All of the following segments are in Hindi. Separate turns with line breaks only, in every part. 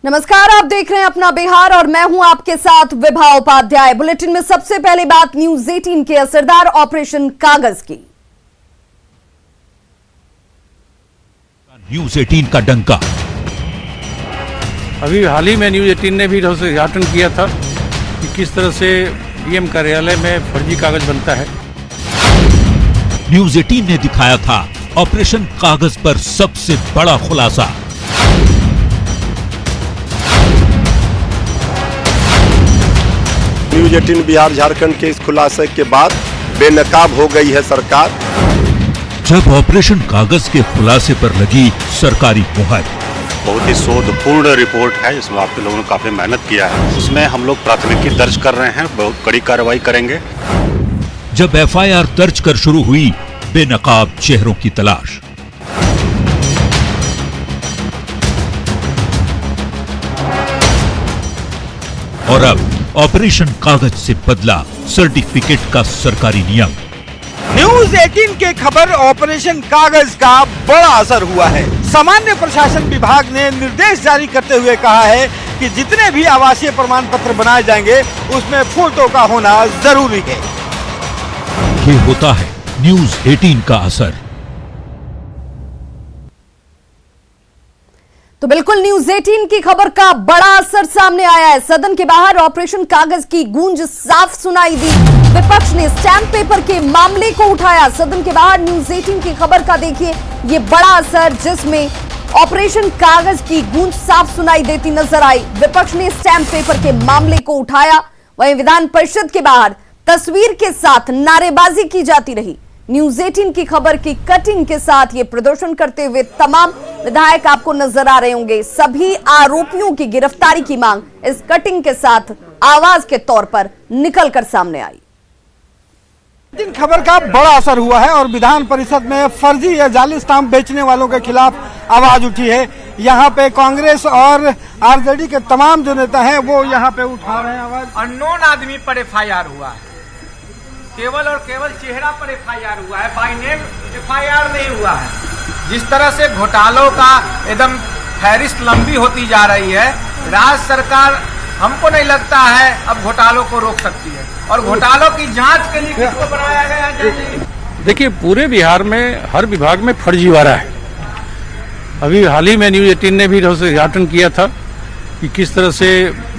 नमस्कार, आप देख रहे हैं अपना बिहार और मैं हूं आपके साथ विभा उपाध्याय। बुलेटिन में सबसे पहले बात न्यूज 18 के असरदार ऑपरेशन कागज की।
न्यूज 18 का डंका।
अभी हाल ही में न्यूज 18 ने भी उद्घाटन किया था कि किस तरह से डीएम कार्यालय में फर्जी कागज बनता है।
न्यूज 18 ने दिखाया था ऑपरेशन कागज पर सबसे बड़ा खुलासा।
न्यूज 18 बिहार झारखंड के इस खुलासे के बाद बेनकाब हो गई है सरकार।
जब ऑपरेशन कागज के खुलासे पर लगी सरकारी मुहर।
बहुत ही शोधपूर्ण रिपोर्ट है, इसमें आपके लोगों ने काफी मेहनत किया है। इसमें हम लोग प्राथमिकी दर्ज कर रहे हैं, बहुत कड़ी कार्रवाई करेंगे।
जब एफआईआर दर्ज कर शुरू हुई बेनकाब चेहरों की तलाश। और अब ऑपरेशन कागज से बदला सर्टिफिकेट का सरकारी नियम।
न्यूज 18 के खबर ऑपरेशन कागज का बड़ा असर हुआ है। सामान्य प्रशासन विभाग ने निर्देश जारी करते हुए कहा है कि जितने भी आवासीय प्रमाण पत्र बनाए जाएंगे उसमें फोटो का होना जरूरी है।
ये होता है न्यूज 18 का असर।
तो बिल्कुल न्यूज 18 की खबर का बड़ा असर सामने आया है। सदन के बाहर ऑपरेशन कागज की गूंज साफ सुनाई दी। विपक्ष ने स्टैंप पेपर के मामले को उठाया। सदन के बाहर न्यूज 18 की खबर का देखिए ये बड़ा असर, जिसमें ऑपरेशन कागज की गूंज साफ सुनाई देती नजर आई। विपक्ष ने स्टैंप पेपर के मामले को उठाया, वहीं विधान परिषद के बाहर तस्वीर के साथ नारेबाजी की जाती रही। न्यूज 18 की खबर की कटिंग के साथ ये प्रदर्शन करते हुए तमाम विधायक आपको नजर आ रहे होंगे। सभी आरोपियों की गिरफ्तारी की मांग इस कटिंग के साथ आवाज के तौर पर निकलकर सामने आई।
इन खबर का बड़ा असर हुआ है और विधान परिषद में फर्जी या जाली स्टाम्प बेचने वालों के खिलाफ आवाज उठी है। यहाँ पे कांग्रेस और आरजेडी के तमाम जो नेता हैं वो यहाँ पे उठा रहे हैं आवाज।
अननोन आदमी पर एफआईआर हुआ है, केवल और केवल चेहरा पर एफआईआर हुआ है, बाय नेम एफआईआर नहीं हुआ है। जिस तरह से घोटालों का एकदम फहरिस्त लंबी होती जा रही है, राज्य सरकार हमको नहीं लगता है अब घोटालों को रोक सकती है। और घोटालों की जांच के लिए किसको बनाया गया है?
देखिए, पूरे बिहार में हर विभाग में फर्जीवाड़ा है। अभी हाल ही में न्यूज 18 ने भी उद्घाटन किया था कि किस तरह से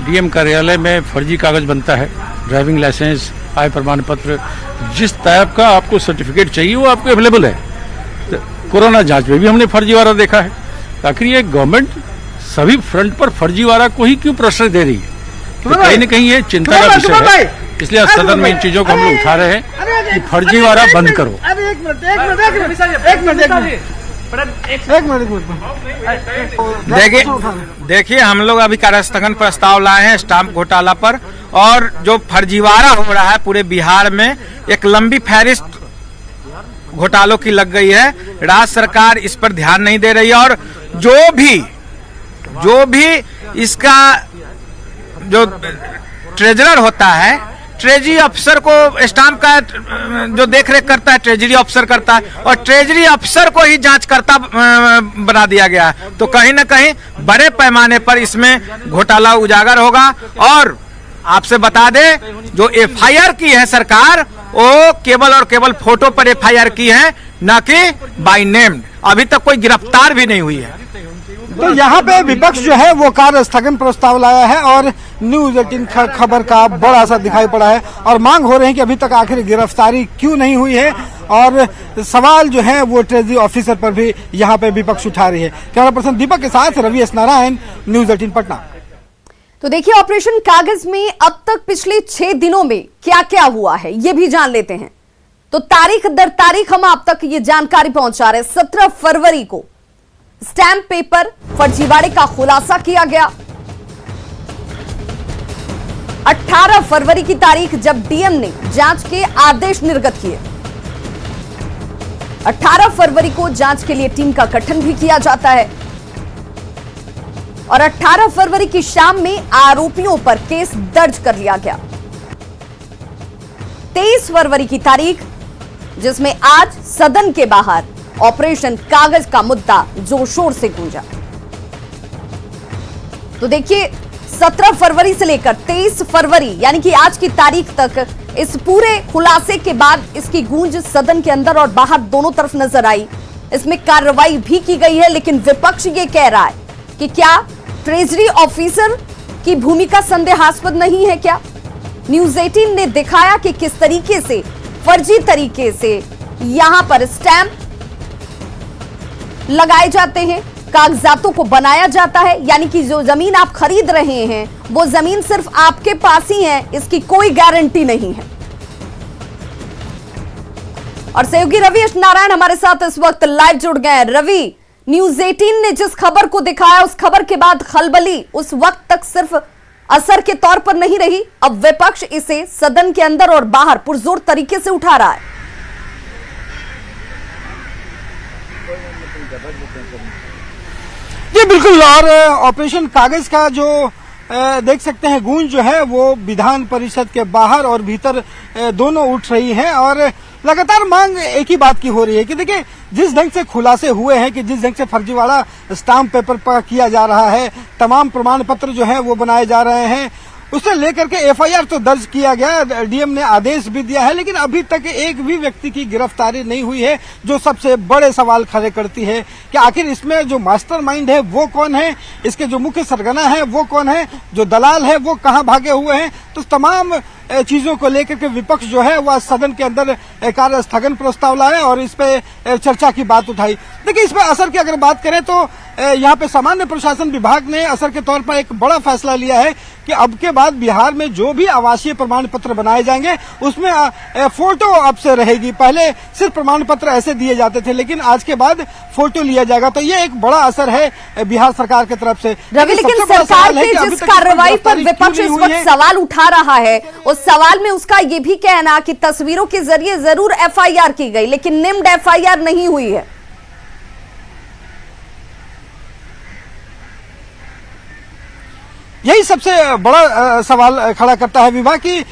डीएम कार्यालय में फर्जी कागज बनता है। ड्राइविंग लाइसेंस, आय प्रमाण पत्र, जिस टाइप का आपको सर्टिफिकेट चाहिए वो आपको अवेलेबल है। तो कोरोना जांच में भी हमने फर्जीवाड़ा देखा है। आखिर ये गवर्नमेंट सभी फ्रंट पर फर्जीवाड़ा को ही क्यों प्रश्रय दे रही है? तो कहीं न कहीं ये चिंता का विषय है। इसलिए सदन में इन चीजों को हम लोग उठा रहे हैं कि फर्जीवाड़ा बंद करो।
देखिए, हम लोग अभी कार्यस्थगन प्रस्ताव लाए हैं स्टाम्प घोटाला पर, और जो फर्जीवाड़ा हो रहा है पूरे बिहार में एक लंबी फहरिस्त घोटालों की लग गई है। राज्य सरकार इस पर ध्यान नहीं दे रही है और जो भी इसका जो ट्रेजरर होता है, ट्रेजरी अफसर को स्टाम्प का जो देखरेख करता है ट्रेजरी अफसर करता है, और ट्रेजरी अफसर को ही जांचकर्ता बना दिया गया। तो कहीं ना कहीं बड़े पैमाने पर इसमें घोटाला उजागर होगा। और आपसे बता दें, जो एफआईआर की है सरकार, वो केवल और केवल फोटो पर एफआईआर की है, न कि बाय नेम। अभी तक कोई गिरफ्तार भी नहीं हुई है।
तो यहाँ पे विपक्ष जो है वो कार्य स्थगन प्रस्ताव लाया है और न्यूज 18 खबर का बड़ा असर दिखाई पड़ा है और मांग हो रही है कि अभी तक आखिर गिरफ्तारी क्यों नहीं हुई है। और सवाल जो है वो ट्रेजरी ऑफिसर पर भी यहाँ पे विपक्ष उठा रही है। कैमरा पर्सन दीपक के साथ रवि एस नारायण, न्यूज 18 पटना।
तो देखिए, ऑपरेशन कागज में अब तक पिछले 6 दिनों में क्या क्या हुआ है ये भी जान लेते हैं। तो तारीख दर तारीख हम आप तक ये जानकारी पहुंचा रहे हैं। 17 फरवरी को स्टैंप पेपर फर्जीवाड़े का खुलासा किया गया। 18 फरवरी की तारीख जब डीएम ने जांच के आदेश निर्गत किए। 18 फरवरी को जांच के लिए टीम का गठन भी किया जाता है और 18 फरवरी की शाम में आरोपियों पर केस दर्ज कर लिया गया। 23 फरवरी की तारीख, जिसमें आज सदन के बाहर ऑपरेशन कागज का मुद्दा जोर शोर से गूंजा। तो देखिए 17 फरवरी से लेकर 23 फरवरी यानी कि आज की तारीख तक इस पूरे खुलासे के बाद इसकी गूंज सदन के अंदर और बाहर दोनों तरफ नजर आई। इसमें कार्रवाई भी की गई है, लेकिन विपक्ष ये कह रहा है कि क्या ट्रेजरी ऑफिसर की भूमिका संदेहास्पद नहीं है क्या? न्यूज 18 ने दिखाया कि किस तरीके से फर्जी तरीके से यहां पर स्टैंप लगाए जाते हैं, कागजातों को बनाया जाता है, यानी कि जो जमीन आप खरीद रहे हैं वो जमीन सिर्फ आपके पास ही है, इसकी कोई गारंटी नहीं है। और सहयोगी रवि नारायण हमारे साथ इस वक्त लाइव जुड़ गए हैं। रवि, न्यूज 18 ने जिस खबर को दिखाया उस खबर के बाद खलबली उस वक्त तक सिर्फ असर के तौर पर नहीं रही, अब विपक्ष इसे सदन के अंदर और बाहर पुरजोर तरीके से उठा रहा है।
जी बिल्कुल, और ऑपरेशन कागज का जो देख सकते हैं गूंज जो है वो विधान परिषद के बाहर और भीतर दोनों उठ रही है और लगातार मांग एक ही बात की हो रही है कि देखिए जिस ढंग से खुलासे हुए हैं कि जिस ढंग से फर्जीवाड़ा स्टाम्प पेपर पर किया जा रहा है, तमाम प्रमाण पत्र जो है वो बनाए जा रहे हैं, उसे लेकर के एफआईआर तो दर्ज किया गया, डीएम ने आदेश भी दिया है, लेकिन अभी तक एक भी व्यक्ति की गिरफ्तारी नहीं हुई है, जो सबसे बड़े सवाल खड़े करती है कि आखिर इसमें जो मास्टरमाइंड है वो कौन है, इसके जो मुख्य सरगना है वो कौन है, जो दलाल है वो कहां भागे हुए हैं। तो तमाम चीजों को लेकर के विपक्ष जो है वह सदन के अंदर कार्य स्थगन प्रस्ताव लाए और इस पे चर्चा की बात उठाई। देखिए इस पर असर की अगर बात करें तो यहाँ पे सामान्य प्रशासन विभाग ने असर के तौर पर एक बड़ा फैसला लिया है कि अब के बाद बिहार में जो भी आवासीय प्रमाण पत्र बनाए जाएंगे उसमें फोटो अब से रहेगी। पहले सिर्फ प्रमाण पत्र ऐसे दिए जाते थे, लेकिन आज के बाद फोटो लिया जाएगा। तो ये एक बड़ा असर है बिहार सरकार की तरफ से।
रवि, लेकिन सरकार की जिस कार्रवाई पर विपक्ष इस वक्त सवाल उठा रहा है उस सवाल में उसका ये भी कहना कि तस्वीरों के जरिए जरूर एफआईआर की गई, लेकिन निम्ड एफआईआर नहीं हुई है।
यही सबसे बड़ा सवाल खड़ा करता है। विभाग की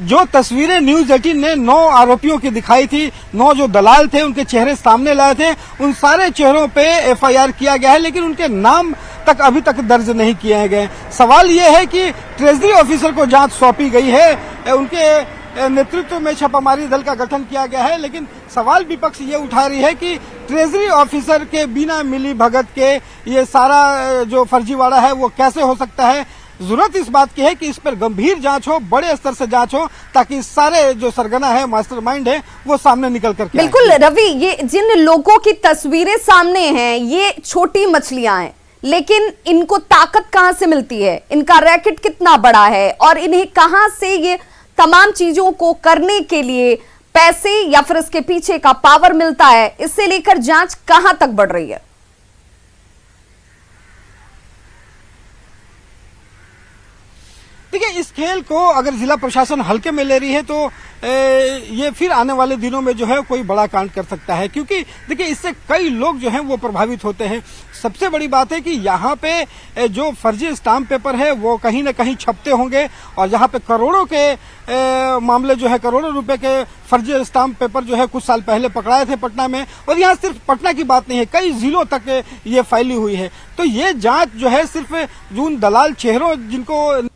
जो तस्वीरें न्यूज 18 ने 9 आरोपियों की दिखाई थी, 9 जो दलाल थे उनके चेहरे सामने लाए थे, उन सारे चेहरों पे एफआईआर किया गया है, लेकिन उनके नाम तक अभी तक दर्ज नहीं किए गए। सवाल ये है कि ट्रेजरी ऑफिसर को जांच सौंपी गई है, उनके नेतृत्व में छापामारी दल का गठन किया गया है, लेकिन सवाल विपक्ष ये उठा रही है कि ट्रेजरी ऑफिसर के बिना मिली भगत के ये सारा जो फर्जीवाड़ा है वो कैसे हो सकता है। जरूरत इस बात की है कि इस पर गंभीर जांच हो, बड़े स्तर से जांच हो, ताकि सारे जो सरगना है, मास्टरमाइंड है, वो सामने निकल करके
बिल्कुल रवि, ये जिन लोगों की तस्वीरें सामने हैं ये छोटी मछलियां हैं, लेकिन इनको ताकत कहां से मिलती है, इनका रैकेट कितना बड़ा है और इन्हें कहां से ये तमाम चीजों को करने के लिए पैसे या फिर इसके पीछे का पावर मिलता है, इससे लेकर जांच कहां तक बढ़ रही है?
देखिए इस खेल को अगर जिला प्रशासन हल्के में ले रही है तो ये फिर आने वाले दिनों में जो है कोई बड़ा कांड कर सकता है, क्योंकि देखिए इससे कई लोग जो हैं वो प्रभावित होते हैं। सबसे बड़ी बात है कि यहाँ पे जो फर्जी स्टाम्प पेपर है वो कहीं ना कहीं छपते होंगे और यहाँ पे करोड़ों के मामले जो है, करोड़ों रुपए के फर्जी स्टाम्प पेपर जो है कुछ साल पहले पकड़ाए थे पटना में, और यहाँ सिर्फ पटना की बात नहीं है, कई जिलों तक ये फैली हुई है। तो ये जांच जो है सिर्फ जिन दलाल चेहरों जिनको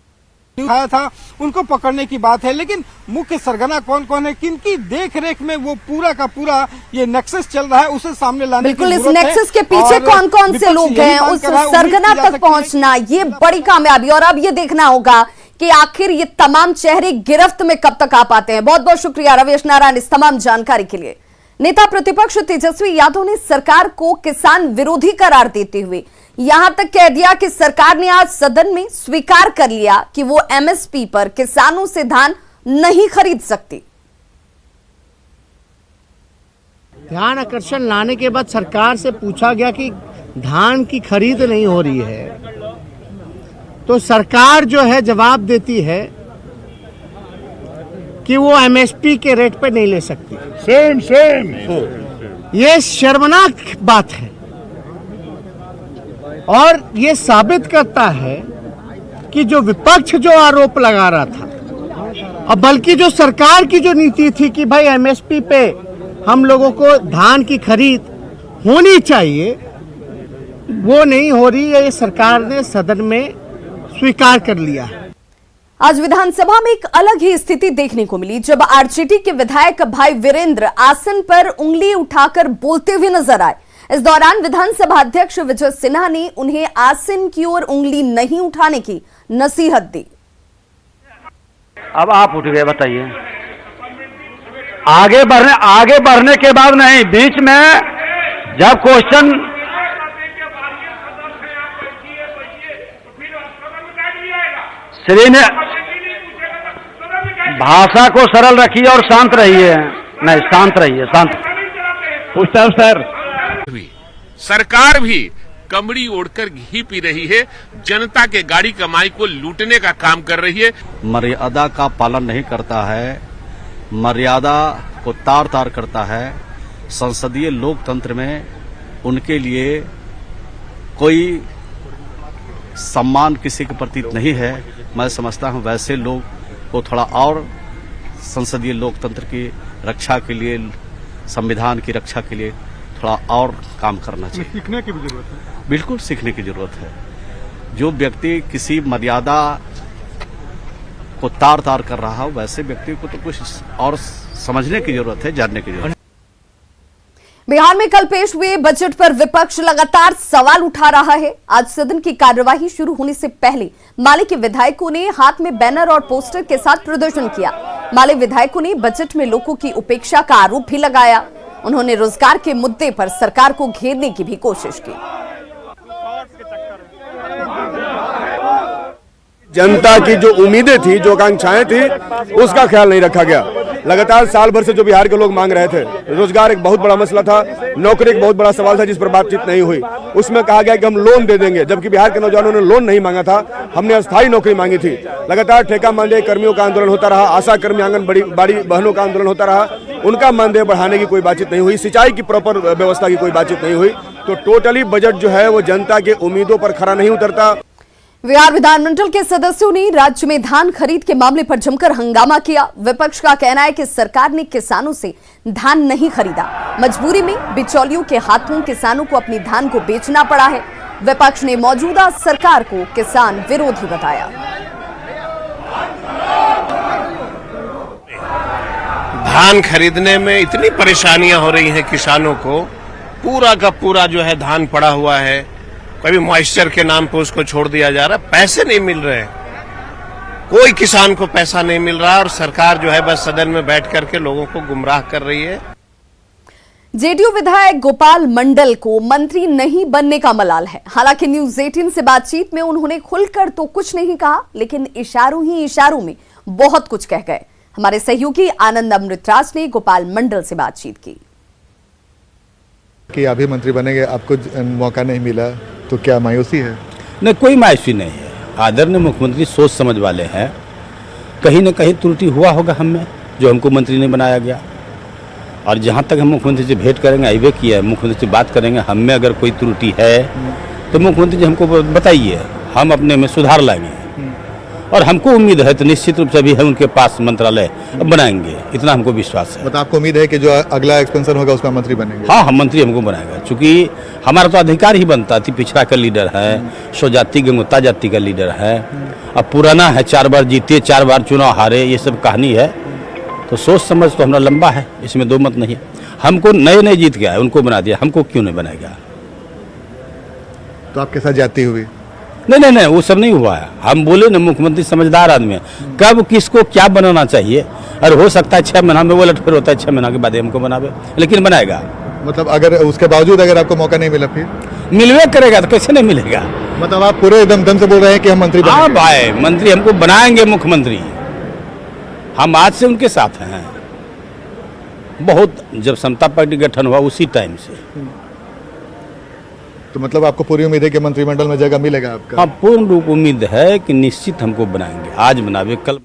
आया था उनको पकड़ने की बात है, लेकिन मुख्य सरगना कौन कौन है, किनकी देख रेख में वो पूरा का पूरा ये नेक्सस चल रहा है, उसे सामने लाने की
बिल्कुल, इस
जरूरत है।
नेक्सस के पीछे कौन कौन से लोग हैं, उस सरगना तक पहुंचना ये बड़ी कामयाबी। और अब ये देखना होगा कि आखिर ये तमाम चेहरे गिरफ्त में कब तक आ पाते हैं। बहुत बहुत शुक्रिया रवि नारायण इस तमाम जानकारी के लिए। नेता प्रतिपक्ष तेजस्वी यादव ने सरकार को किसान विरोधी करार देते हुए यहां तक कह दिया कि सरकार ने आज सदन में स्वीकार कर लिया कि वो एमएसपी पर किसानों से धान नहीं खरीद सकती।
ध्यान आकर्षण लाने के बाद सरकार से पूछा गया कि धान की खरीद नहीं हो रही है, तो सरकार जो है जवाब देती है कि वो एमएसपी के रेट पे नहीं ले सकती। सेम ये शर्मनाक बात है और ये साबित करता है कि जो विपक्ष जो आरोप लगा रहा था, और बल्कि जो सरकार की जो नीति थी कि भाई एमएसपी पे हम लोगों को धान की खरीद होनी चाहिए, वो नहीं हो रही है। ये सरकार ने सदन में स्वीकार कर लिया है।
आज विधानसभा में एक अलग ही स्थिति देखने को मिली जब आरजेडी के विधायक भाई वीरेंद्र आसन पर उंगली उठाकर बोलते हुए नजर आए। इस दौरान विधानसभा अध्यक्ष विजय सिन्हा ने उन्हें आसन की ओर उंगली नहीं उठाने की नसीहत दी।
अब आप उठ गए, बताइए। आगे बढ़ने के बाद नहीं, बीच में जब क्वेश्चन श्री ने भाषा को सरल रखिए और शांत रहिए। नहीं, शांत रहिए, शांत। पूछता हूं सर,
सरकार भी कमड़ी ओढ़कर घी पी रही है, जनता के गाड़ी कमाई को लूटने का काम कर रही है।
मर्यादा का पालन नहीं करता है, मर्यादा को तार तार करता है। संसदीय लोकतंत्र में उनके लिए कोई सम्मान किसी के प्रति नहीं है। मैं समझता हूं वैसे लोग को थोड़ा और संसदीय लोकतंत्र की रक्षा के लिए, संविधान की रक्षा के लिए थोड़ा और काम करना चाहिए।
सीखने की भी जरूरत है।
बिल्कुल सीखने की जरूरत है। जो व्यक्ति किसी मर्यादा को तार तार कर रहा हो, वैसे व्यक्ति को तो कुछ और समझने की जरूरत है, जानने की जरूरत है।
बिहार में कल पेश हुए बजट पर विपक्ष लगातार सवाल उठा रहा है। आज सदन की कार्यवाही शुरू होने से पहले माले के विधायकों ने हाथ में बैनर और पोस्टर के साथ प्रदर्शन किया। माले विधायकों ने बजट में लोगों की उपेक्षा का आरोप भी लगाया। उन्होंने रोजगार के मुद्दे पर सरकार को घेरने की भी कोशिश की।
जनता की जो उम्मीदें थी, जो आकांक्षाएं थी, उसका ख्याल नहीं रखा गया। लगातार साल भर से जो बिहार के लोग मांग रहे थे, रोजगार एक बहुत बड़ा मसला था, नौकरी एक बहुत बड़ा सवाल था जिस पर बातचीत नहीं हुई। उसमें कहा गया कि हम लोन दे देंगे, जबकि बिहार के नौजवानों ने लोन नहीं मांगा था। हमने अस्थायी नौकरी मांगी थी। लगातार ठेका मानदेय कर्मियों का आंदोलन होता रहा, आशा कर्मी, आंगनबाड़ी बहनों का आंदोलन होता रहा। उनका मानदेय बढ़ाने की कोई बातचीत नहीं हुई, सिंचाई की प्रॉपर व्यवस्था की कोई बातचीत नहीं हुई। तो टोटली बजट जो है वो जनता के उम्मीदों पर खरा नहीं उतरता।
बिहार विधानमंडल के सदस्यों ने राज्य में धान खरीद के मामले पर जमकर हंगामा किया। विपक्ष का कहना है कि सरकार ने किसानों से धान नहीं खरीदा, मजबूरी में बिचौलियों के हाथों किसानों को अपनी धान को बेचना पड़ा है। विपक्ष ने मौजूदा सरकार को किसान विरोधी बताया।
धान खरीदने में इतनी परेशानियां हो रही हैं किसानों को, पूरा का पूरा जो है धान पड़ा हुआ है, कभी मॉइस्चर के नाम पे उसको छोड़ दिया जा रहा है, पैसे नहीं मिल रहे, कोई किसान को पैसा नहीं मिल रहा और सरकार जो है बस सदन में बैठ करके लोगों को गुमराह कर रही है।
जेडीयू विधायक गोपाल मंडल को मंत्री नहीं बनने का मलाल है। हालांकि न्यूज 18 से बातचीत में उन्होंने खुलकर तो कुछ नहीं कहा, लेकिन इशारों ही इशारों में बहुत कुछ कह गए। हमारे सहयोगी आनंद अमृतराज ने गोपाल मंडल से बातचीत की।
कि अभी मंत्री बनेंगे, आपको मौका नहीं मिला तो क्या मायूसी है?
नहीं, कोई मायूसी नहीं है। आदरणीय मुख्यमंत्री सोच समझ वाले हैं। कहीं न कहीं त्रुटि हुआ होगा हम में, जो हमको मंत्री नहीं बनाया गया। और जहाँ तक हम मुख्यमंत्री से भेंट करेंगे, आईवे किया है, मुख्यमंत्री से बात करेंगे, हम में अगर कोई त्रुटि है तो मुख्यमंत्री जी हमको बताइए, हम अपने में सुधार लाएंगे। और हमको उम्मीद है तो निश्चित रूप से भी है उनके पास मंत्रालय बनाएंगे, इतना हमको विश्वास है।
मतलब आपको उम्मीद है कि जो अगला एक्सपेंशन होगा उसमें मंत्री बनेंगे?
हाँ, हम मंत्री हमको बनाएगा, क्योंकि हमारा तो अधिकार ही बनता है। पिछड़ा का लीडर है, स्वजाति गंगोता जाति का लीडर है, अब पुराना है, 4 बार जीते, 4 बार चुनाव हारे, ये सब कहानी है। तो सोच समझ तो हमारा लंबा है, इसमें दो मत नहीं है। हमको नए जीत गया है, उनको बना दिया, हमको क्यों नहीं बनाएगा?
तो आपके साथ जाती हुई?
नहीं, वो सब नहीं हुआ है। हम बोले ना, मुख्यमंत्री समझदार आदमी है, कब किसको क्या बनाना चाहिए। और हो सकता है 6 महीना में वो लटफेर होता है, 6 महीना के बाद हमको बनावे, लेकिन बनाएगा।
मतलब अगर उसके बावजूद अगर आपको मौका नहीं मिला फिर
मिलवे करेगा तो कैसे नहीं मिलेगा?
मतलब आप पूरे दम से बोल रहे हैं कि हम मंत्री बनेंगे?
हाँ भाई, मंत्री हमको बनाएंगे मुख्यमंत्री। हम आज से उनके साथ हैं, बहुत जब समता पार्टी गठन हुआ उसी टाइम से।
तो मतलब आपको पूरी उम्मीद है कि मंत्रिमंडल में जगह मिलेगा आपका?
हाँ, पूर्ण रूप उम्मीद है कि निश्चित हमको बनाएंगे, आज बनावे कल।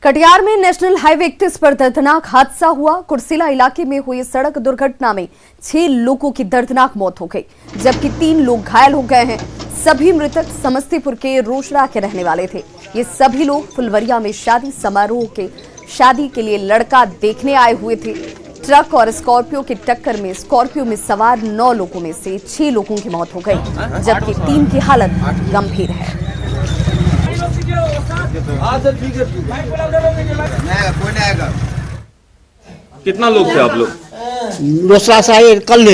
कटिहार में नेशनल हाईवे 31 पर दर्दनाक हादसा हुआ। कुर्सिला इलाके में हुई सड़क दुर्घटना में 6 लोगों की दर्दनाक मौत हो गई, जबकि 3 लोग घायल हो गए हैं। सभी मृतक समस्तीपुर के रोशड़ा के रहने वाले थे। ये सभी लोग फुलवरिया में शादी समारोह के शादी के लिए लड़का देखने आए हुए थे। ट्रक और स्कॉर्पियो की टक्कर में स्कॉर्पियो में सवार 9 लोगों में से 6 लोगों की मौत हो गई, जबकि 3 की हालत गंभीर है।
कितना लोग थे आप लोग?
दूसरा से आए कल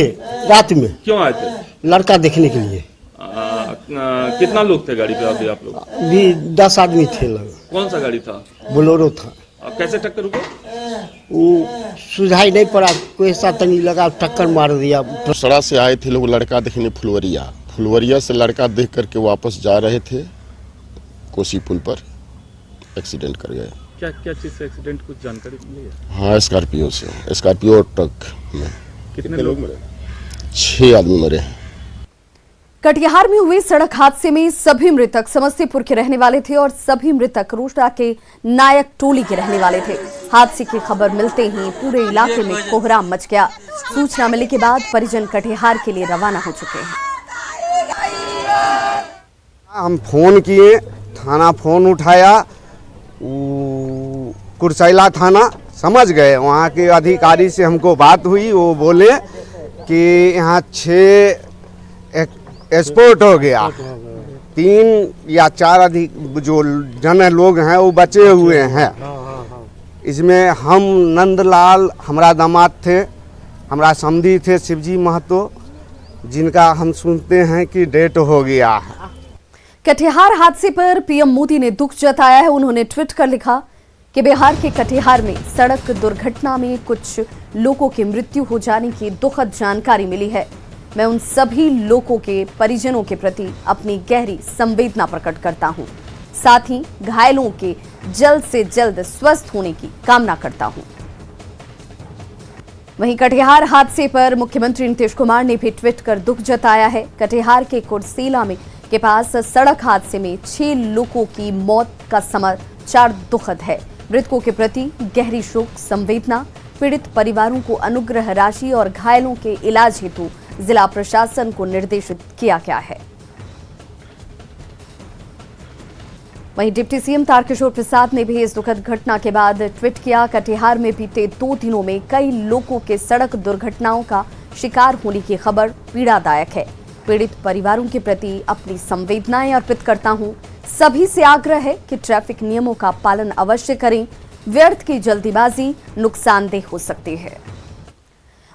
रात में।
क्यों आए थे?
लड़का देखने के लिए।
कितना लोग थे गाड़ी पे अभी आप लोग?
भी 10 आदमी थे लोग।
कौन सा गाड़ी था?
बोलेरो था।
कैसे टक्कर हुआ?
वो सुझाई नहीं पड़ा, कोई ऐसा तनी लगा टक्कर मार दिया।
सड़ा से आए थे लोग लड़का देखने फुलवरिया से लड़का देख करके वापस जा रहे थे, कोसी पुल पर एक्सीडेंट कर गए।
क्या चीज से एक्सीडेंट, कुछ जानकारी मिली है?
हाँ, स्कॉर्पियो ट्रक में।
कितने लोग मरे?
6 आदमी मरे हैं।
कटिहार में हुए सड़क हादसे में सभी मृतक समस्तीपुर के रहने वाले थे और सभी मृतक रोसड़ा के नायक टोली के रहने वाले थे। हादसे की खबर मिलते ही पूरे इलाके में कोहराम मच गया। सूचना मिलने के बाद परिजन कटिहार के लिए रवाना हो चुके हैं।
हम फोन किए, थाना फोन उठाया, कुरसैला थाना समझ गए। वहाँ के अधिकारी से हमको बात हुई, वो बोले कि यहाँ 6 एक्सपोर्ट हो गया, 3 या 4 अधिक जो जन लोग हैं वो बचे हुए हैं। इसमें हम नंदलाल हमारा दामाद थे, हमारा समधी थे शिवजी महतो, जिनका हम सुनते हैं कि डेथ हो गया है।
कटिहार हादसे पर पीएम मोदी ने दुख जताया है। उन्होंने ट्वीट कर लिखा कि बिहार के कटिहार में सड़क दुर्घटना में कुछ लोगों की मृत्यु हो जाने की दुखद जानकारी मिली है। मैं उन सभी लोगों के परिजनों के प्रति अपनी गहरी संवेदना प्रकट करता हूं। साथ ही घायलों के जल्द से जल्द स्वस्थ होने की कामना करता हूं। वहीं कटिहार हादसे पर मुख्यमंत्री नीतीश कुमार ने भी ट्वीट कर दुख जताया है। कटिहार के कुर्सेला में के पास सड़क हादसे में 6 लोगों की मौत का समाचार दुखद है। मृतकों के प्रति गहरी शोक संवेदना, पीड़ित परिवारों को अनुग्रह राशि और घायलों के इलाज हेतु जिला प्रशासन को निर्देशित किया गया है। वहीं डिप्टी सीएम तारकिशोर प्रसाद ने भी इस दुखद घटना के बाद ट्वीट किया। कटिहार में बीते 2 दिनों में कई लोगों के सड़क दुर्घटनाओं का शिकार होने की खबर पीड़ादायक है। पीड़ित परिवारों के प्रति अपनी संवेदनाएं अर्पित करता हूं। सभी से आग्रह है कि ट्रैफिक नियमों का पालन अवश्य करें। व्यर्थ की जल्दीबाजी नुकसानदेह हो सकती है।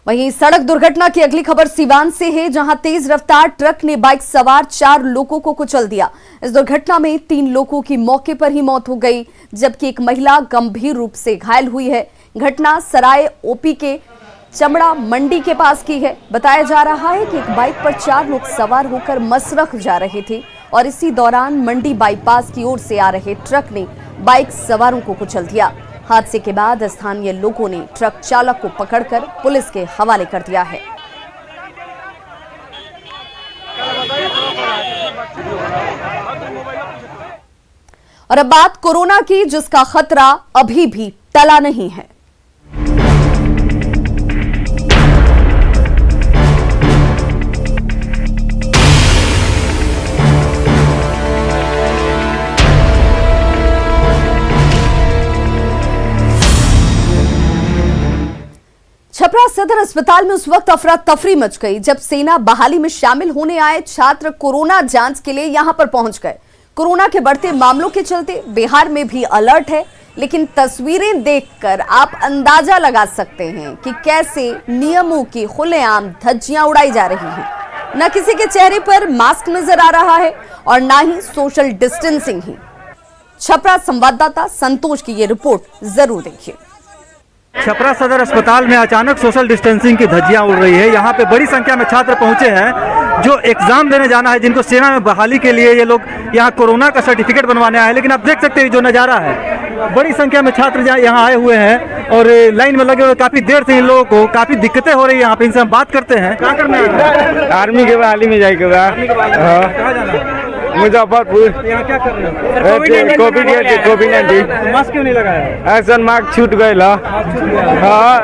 वहीं सड़क दुर्घटना की अगली खबर सीवान से है, जहां तेज रफ्तार ट्रक ने बाइक सवार 4 लोगों को कुचल दिया। इस दुर्घटना में 3 लोगों की मौके पर ही मौत हो गई, जबकि एक महिला गंभीर रूप से घायल हुई है। घटना सराय ओपी के चमड़ा मंडी के पास की है। बताया जा रहा है कि एक बाइक पर 4 लोग सवार होकर मसरख जा रहे थे और इसी दौरान मंडी बाईपास की ओर से आ रहे ट्रक ने बाइक सवारों को कुचल दिया। हादसे के बाद स्थानीय लोगों ने ट्रक चालक को पकड़कर पुलिस के हवाले कर दिया है। और अब बात कोरोना की, जिसका खतरा अभी भी टला नहीं है। छपरा सदर अस्पताल में उस वक्त अफरा तफरी मच गई जब सेना बहाली में शामिल होने आए छात्र कोरोना जांच के लिए यहां पर पहुंच गए। कोरोना के बढ़ते मामलों के चलते बिहार में भी अलर्ट है, लेकिन तस्वीरें देखकर आप अंदाजा लगा सकते हैं कि कैसे नियमों की खुलेआम धज्जियां उड़ाई जा रही हैं। न किसी के चेहरे पर मास्क नजर आ रहा है और न ही सोशल डिस्टेंसिंग ही। छपरा संवाददाता संतोष की ये रिपोर्ट जरूर देखिए।
छपरा सदर अस्पताल में अचानक सोशल डिस्टेंसिंग की धज्जियां उड़ रही है। यहाँ पे बड़ी संख्या में छात्र पहुंचे हैं जो एग्जाम देने जाना है, जिनको सेना में बहाली के लिए ये लोग यहाँ कोरोना का सर्टिफिकेट बनवाने आए हैं। लेकिन आप देख सकते हैं जो नज़ारा है, बड़ी संख्या में छात्र यहाँ आए हुए हैं और लाइन में लगे हुए काफी देर से इन लोगों को काफी दिक्कतें हो रही है। यहाँ पे इनसे हम बात करते हैं। क्या करना है?
आर्मी के बहाली में जाएगा मुजफ्फरपुर।
यहाँ क्या कर रहे हैं?
कोविड-19
मास्क क्यों नहीं लगाया?
एक्शन मार्क छूट गए।
हाँ,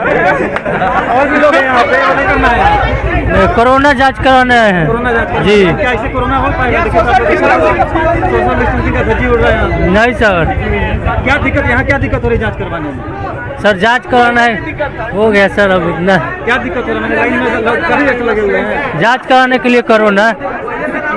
और भी लोग यहाँ पे करना है।
कोरोना जांच कराने आए हैं।
कोरोना जांच
जी।
क्या इससे कोरोना हो पाएगा? सोशल डिस्टेंसिंग का धज्जी उड़ रहा है।
नहीं सर।
क्या दिक्कत, यहाँ क्या दिक्कत हो रही है जांच करवाने में?
सर जांच कराना है, हो गया सर। अब इतना
क्या दिक्कत हो रहा है? मैंने लाइन में काफी ऐसे लगे हुए हैं
जांच कराने के लिए कोरोना।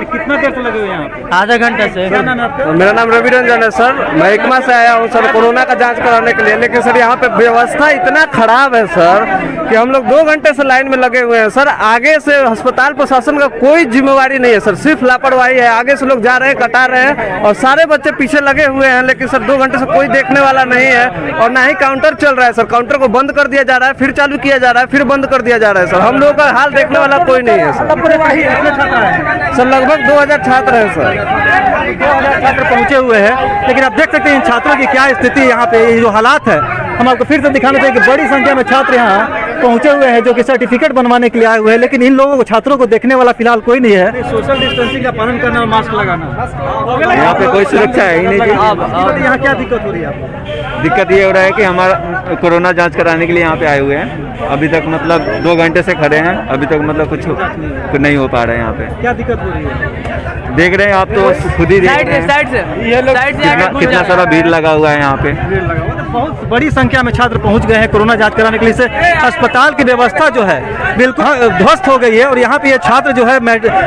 कितना देर से लगे हुए हैं यहाँ पे?
आधा घंटा से।
क्या नाम है आपका?
मेरा नाम रवि रंजन है सर। महकमा से आया हूँ सर कोरोना का जांच कराने के लिए, लेकिन सर यहाँ पे व्यवस्था इतना खराब है सर कि हम लोग 2 घंटे से लाइन में लगे हुए हैं सर। आगे से अस्पताल प्रशासन का कोई जिम्मेवारी नहीं है सर, सिर्फ लापरवाही है। आगे से लोग जा रहे हैं, कटा रहे हैं और सारे बच्चे पीछे लगे हुए हैं, लेकिन सर 2 घंटे से कोई देखने वाला नहीं है और ना ही काउंटर चल रहा है सर। काउंटर को बंद कर दिया जा रहा है, फिर चालू किया जा रहा है, फिर बंद कर दिया जा रहा है सर। हम लोगों का हाल देखने वाला कोई नहीं है सर। सर लगभग 2000 छात्र हैं सर।
2000 छात्र पहुंचे हुए हैं, लेकिन आप देख सकते हैं इन छात्रों की क्या स्थिति है यहाँ पे। ये जो हालात है हम आपको फिर से दिखाना चाहिए कि बड़ी संख्या में छात्र यहाँ पहुंचे हुए हैं जो कि सर्टिफिकेट बनवाने के लिए आए हुए हैं, लेकिन इन लोगों को, छात्रों को देखने वाला फिलहाल कोई नहीं है। सोशल डिस्टेंसिंग का पालन करना और मास्क लगाना,
यहाँ पे कोई सुरक्षा है ही नहीं जी।
यहाँ क्या दिक्कत हो रही है आपको?
दिक्कत ये हो रहा है कि हमारा कोरोना जांच कराने के लिए यहाँ पे आए हुए हैं। अभी तक मतलब 2 घंटे से खड़े हैं, अभी तक मतलब कुछ नहीं हो पा रहा है यहाँ पे।
क्या दिक्कत हो रही है?
देख रहे हैं आप तो खुद ही देख रहे हैं ये लोग कितना सारा भीड़ लगा हुआ है यहाँ पे।
बहुत बड़ी संख्या में छात्र पहुंच गए हैं कोरोना जांच कराने के लिए। से अस्पताल की व्यवस्था जो है बिल्कुल ध्वस्त हो गई है और यहाँ पे ये छात्र जो है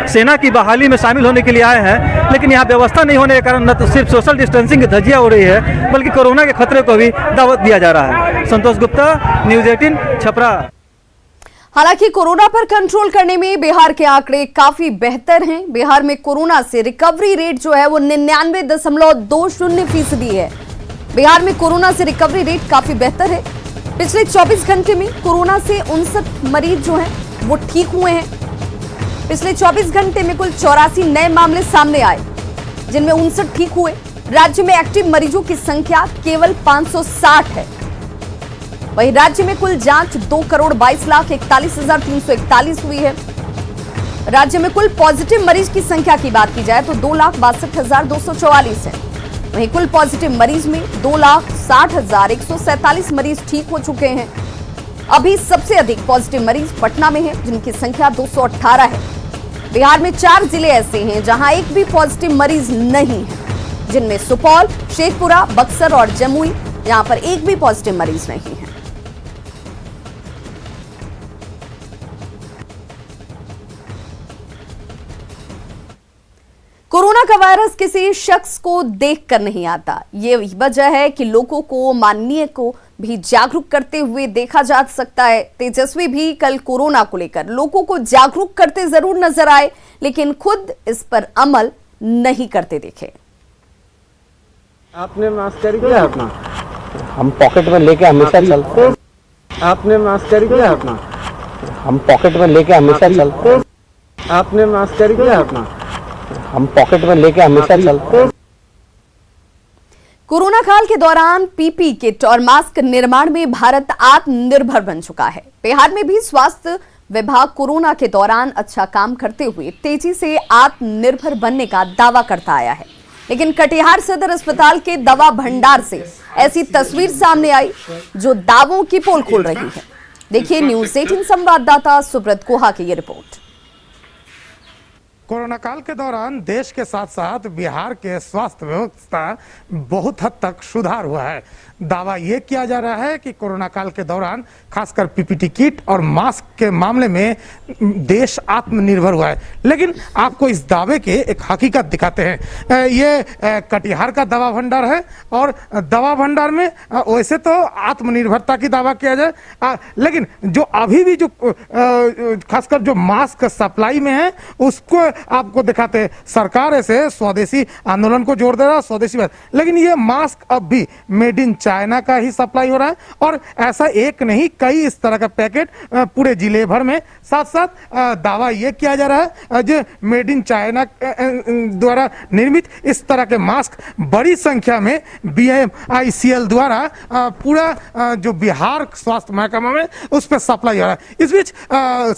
सेना की बहाली में शामिल होने के लिए आए हैं, लेकिन यहाँ व्यवस्था नहीं होने के कारण न तो सिर्फ सोशल डिस्टेंसिंग की धज्जियां हो रही है बल्कि कोरोना के खतरे को भी दावत दिया जा रहा है। संतोष गुप्ता, न्यूज़ 18 छपरा।
हालांकि कोरोना पर कंट्रोल करने में बिहार के आंकड़े काफी बेहतर हैं। बिहार में कोरोना से रिकवरी रेट जो है वो 99.20% है। बिहार में कोरोना से रिकवरी रेट काफी बेहतर है। पिछले 24 घंटे में कोरोना से 59 मरीज जो हैं वो ठीक हुए हैं। पिछले 24 घंटे में कुल 84 नए मामले सामने आए, जिनमें 59 ठीक हुए। राज्य में एक्टिव मरीजों की संख्या केवल 560 है। वहीं राज्य में कुल जांच 2,22,41,341 हुई है। राज्य में कुल पॉजिटिव मरीज की संख्या की बात की जाए तो 2,62,244 है। वहीं कुल पॉजिटिव मरीज में 2,60,147 मरीज ठीक हो चुके हैं। अभी सबसे अधिक पॉजिटिव मरीज पटना में है, जिनकी संख्या 218 है। बिहार में 4 जिले ऐसे हैं जहां एक भी पॉजिटिव मरीज नहीं है, जिनमें सुपौल, शेखपुरा, बक्सर और जमुई। यहां पर एक भी पॉजिटिव मरीज नहीं है। कोरोना का वायरस किसी शख्स को देखकर नहीं आता। ये वजह है कि लोगों को, माननीय को भी जागरूक करते हुए देखा जा सकता है। तेजस्वी भी कल कोरोना को लेकर लोगों को जागरूक करते जरूर नजर आए, लेकिन खुद इस पर अमल नहीं करते दिखे।
आपने मास्क कैरी किया अपना?
हम पॉकेट में लेके हमेशा चलते।
आपने मास्क कैरी किया अपना?
हम पॉकेट में लेके हमेशा चलते।
आपने मास्क कैरी किया अपना?
हम पॉकेट में लेके हमेशा चलते।
कोरोना काल के दौरान पीपी किट और मास्क निर्माण में भारत आत्मनिर्भर बन चुका है। बिहार में भी स्वास्थ्य विभाग कोरोना के दौरान अच्छा काम करते हुए तेजी से आत्मनिर्भर बनने का दावा करता आया है, लेकिन कटिहार सदर अस्पताल के दवा भंडार से ऐसी तस्वीर सामने आई जो दावों की पोल खोल रही है। देखिए न्यूज़ 18 संवाददाता सुब्रत गुहा की ये रिपोर्ट।
कोरोना काल के दौरान देश के साथ साथ बिहार के स्वास्थ्य व्यवस्था बहुत हद तक सुधार हुआ है। दावा ये किया जा रहा है कि कोरोना काल के दौरान खासकर पीपीटी किट और मास्क के मामले में देश आत्मनिर्भर हुआ है। लेकिन आपको इस दावे के एक हकीकत दिखाते हैं। ये कटिहार का दवा भंडार है और दवा भंडार में वैसे तो आत्मनिर्भरता की दावा किया जाए, लेकिन जो अभी भी जो खासकर जो मास्क सप्लाई में है उसको आपको दिखाते हैं। सरकार ऐसे स्वदेशी आंदोलन को जोड़ दे रहा है, स्वदेशी बात, लेकिन ये मास्क अब भी मेड इन चाइना का ही सप्लाई हो रहा है और ऐसा एक नहीं कई इस तरह का पैकेट पूरे जिले भर में। साथ साथ दावा यह किया जा रहा है जो मेड इन चाइना द्वारा निर्मित इस तरह के मास्क बड़ी संख्या में BMICL द्वारा पूरा जो बिहार स्वास्थ्य महकमा में उस पर सप्लाई हो रहा है। इस बीच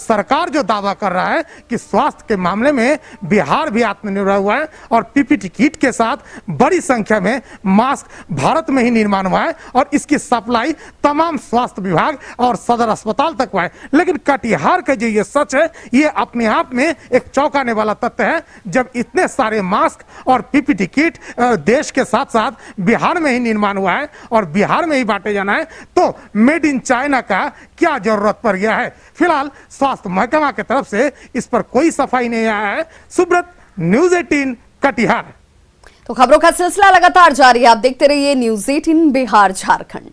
सरकार जो दावा कर रहा है कि स्वास्थ्य के मामले में बिहार भी आत्मनिर्भर हुआ है और पीपीटी किट के साथ बड़ी संख्या में मास्क भारत में ही निर्माण हुआ है और इसकी सप्लाई तमाम स्वास्थ्य विभाग और सदर अस्पताल तक हुआ है। लेकिन कटिहार का जो ये सच है, ये अपने आप में एक चौंकाने वाला तथ्य है। जब इतने सारे मास्क और पीपीटी किट देश के साथ साथ बिहार में ही निर्माण हुआ है और बिहार में ही बांटे जाना है, तो मेड इन चाइना का क्या जरूरत पड़ गया है? फिलहाल स्वास्थ्य महकमा की तरफ से इस पर कोई सफाई नहीं आया है। सुब्रत, न्यूज 18 कटिहार।
तो खबरों का सिलसिला लगातार जारी है, आप देखते रहिए न्यूज 18 बिहार झारखंड।